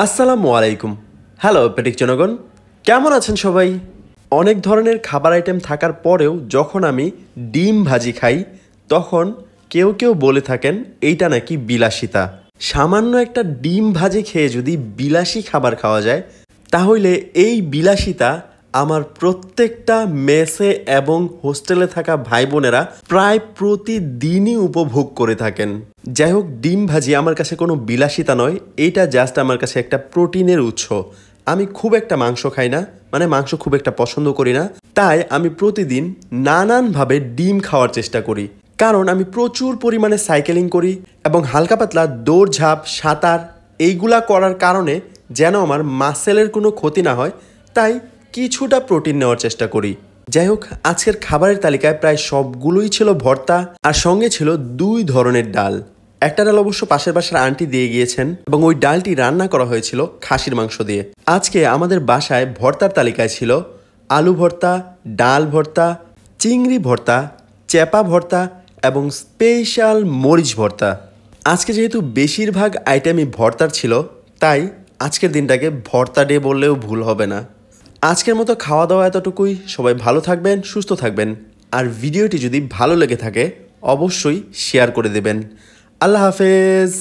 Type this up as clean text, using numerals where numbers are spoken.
আসসালামু আলাইকুম। হ্যালো পেটিক জনগণ, কেমন আছেন সবাই? অনেক ধরনের খাবার আইটেম থাকার পরেও যখন আমি ডিম ভাজি খাই তখন কেউ কেউ বলে থাকেন এইটা নাকি বিলাসিতা। সামান্য একটা ডিম ভাজি খেয়ে যদি বিলাসী খাবার খাওয়া যায় তাহলে এই বিলাসিতা আমার প্রত্যেকটা মেসে এবং হোস্টেলে থাকা ভাই বোনেরা প্রায় প্রতিদিনই উপভোগ করে থাকেন। যাই হোক, ডিম ভাজি আমার কাছে কোনো বিলাসিতা নয়, এইটা জাস্ট আমার কাছে একটা প্রোটিনের উৎস। আমি খুব একটা মাংস খাই না, মানে মাংস খুব একটা পছন্দ করি না, তাই আমি প্রতিদিন নানানভাবে ডিম খাওয়ার চেষ্টা করি। কারণ আমি প্রচুর পরিমাণে সাইকেলিং করি এবং হালকা পাতলা দৌড়ঝাঁপ, সাঁতার এইগুলা করার কারণে যেন আমার মাসেলের কোনো ক্ষতি না হয়, তাই কিছুটা প্রোটিন নেওয়ার চেষ্টা করি। যাই হোক, আজকের খাবারের তালিকায় প্রায় সবগুলোই ছিল ভর্তা, আর সঙ্গে ছিল 2 ধরনের ডাল। একটা ডাল অবশ্য পাশের বাসার আন্টি দিয়ে গিয়েছেন এবং ওই ডালটি রান্না করা হয়েছিল খাসির মাংস দিয়ে। আজকে আমাদের বাসায় ভর্তার তালিকায় ছিল আলু ভর্তা, ডাল ভর্তা, চিংড়ি ভর্তা, চেপা ভর্তা এবং স্পেশাল মরিচ ভর্তা। আজকে যেহেতু বেশিরভাগ আইটেমই ভর্তার ছিল, তাই আজকের দিনটাকে ভর্তা ডে বললেও ভুল হবে না। আজকের মতো খাওয়া দাওয়া এতটুকুই। সবাই ভালো থাকবেন, সুস্থ থাকবেন, আর ভিডিওটি যদি ভালো লেগে থাকে অবশ্যই শেয়ার করে দেবেন। আল্লাহ হাফেজ।